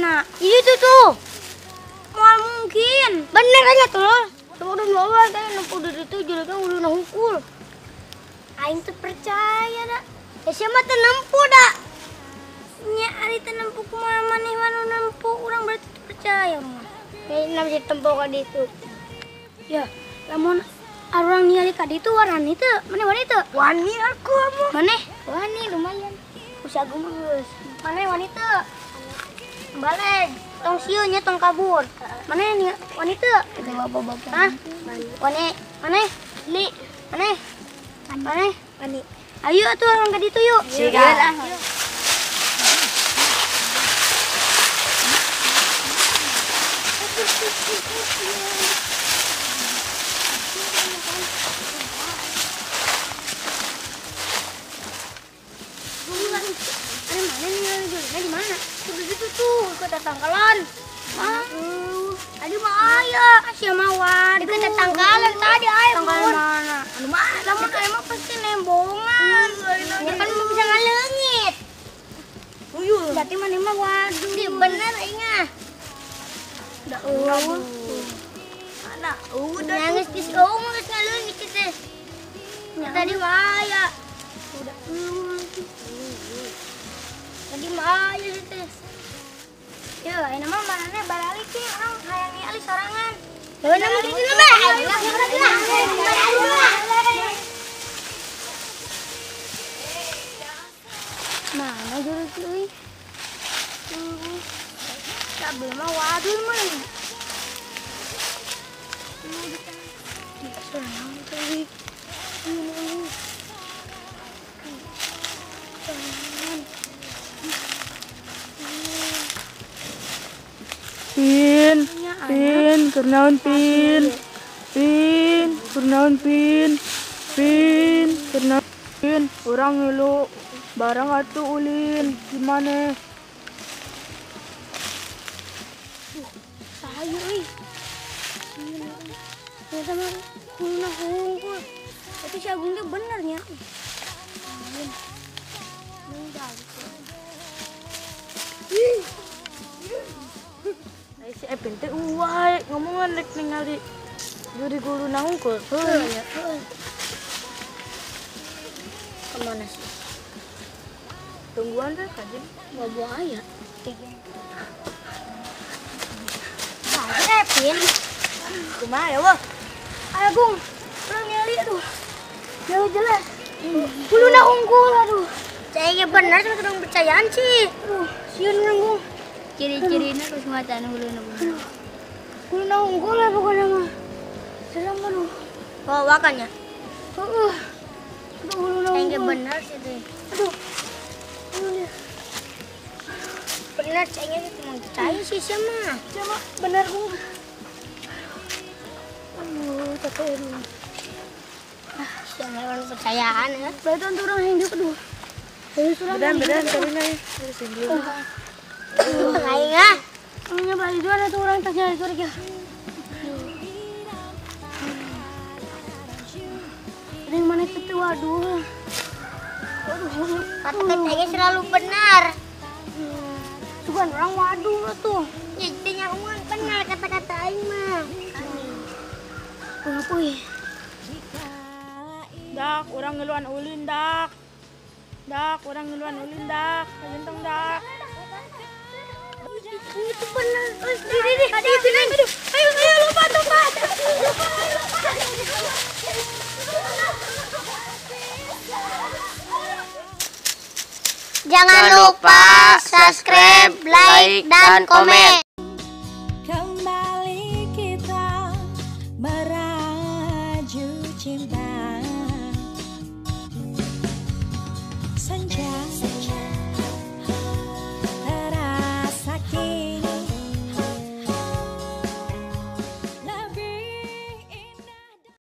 mana? Itu tuh. Mal mungkin. Bener aja tuh. Coba udah lawan kan nempuh dari itu jadi kan udah nangkul. Aing tuh percaya dah. Ya siapa tuh nempuh dah. Nya ari teh nempuh kumaha maneh manu nempuh urang berarti percaya mah. Kayaknya bisa tempuh ka ditu. Ya, lamun arurang ningali ka ditu warani teu, maneh wani teu? Wani aku mah. Maneh? Wani lumayan. Usaha geus. Maneh wani teu? Balik. Tong sieun nya tong kabur. Maneh wani teu? Bapak-bapak. Hah? Wani. Maneh? Li. Maneh? Maneh? Wani. Ayo atuh orang ka ditu yuk. Siga. Di mana? Itu tuh ke tetanggalan. Tadi mah aya, sia mawar. Di tetanggalan tadi aya. Tetanggalan mana? Anu mah lamun emang pasti nembongan. Ya kan bisa ngaleungit. Uyuh. Berarti mana mah waduh. Di bener ingat. Da eueuh. Mana? Udah geus geus geus ngaleungit teh. Tadi mah aya. Udah tadi mah aya teh. Ya, ini mah manehna baralik sih orang hayang ningali sorangan. Ya nama kitu mah. Mana jurus euy? Kabel mah waduh mah. Di sorangan teh. Pin, kurnaon pin, kurnaon pin, kurnaon pin, orang ngilu barang atuh ulin, gimana? Sayu euy. Ternyata mah kulna hungkul. Tapi si Agung teh bener nya. Si Epin teh uai ngomongan rek ningali juri guru nangkul. Ya. Kemana sih? Tungguan teh kajen. Gak buaya. Nah, Epin. Kumaha ya wah? Agung, orang nyali aduh. Jelas. Kuluna unggul aduh. Cahaya bener cuma kurang percayaan sih. Aduh, sieun nanggung. Ciri-cirina terus macan huluna bener. Kuluna unggul ya pokoknya mah. Serem aduh. Oh, wakannya. Aduh, huluna unggul. Cahaya bener sih teh. Aduh. Bener cahaya itu cuma percaya sih sama. Sama bener gua. Aduh, capek aduh. Jangan percayaan ya. Berarti untuk orang yang hidup aduh. Bedan tapi nih. Sebelum. Aing ah. Nya balik dua tuh orang tasnya itu ya. Ada yang mana itu waduh. Waduh, kata-katanya selalu benar. Bukan orang waduh tuh. Ya jadinya umum benar kata-kata aing mah. Ngapain? Dak, orang ngeluan ulin dak. Dak, orang ngeluan ulin dak. Kagentong dak. Itu benar. Di. Aduh. Ayo lompat. Jangan lupa subscribe, like, dan komen.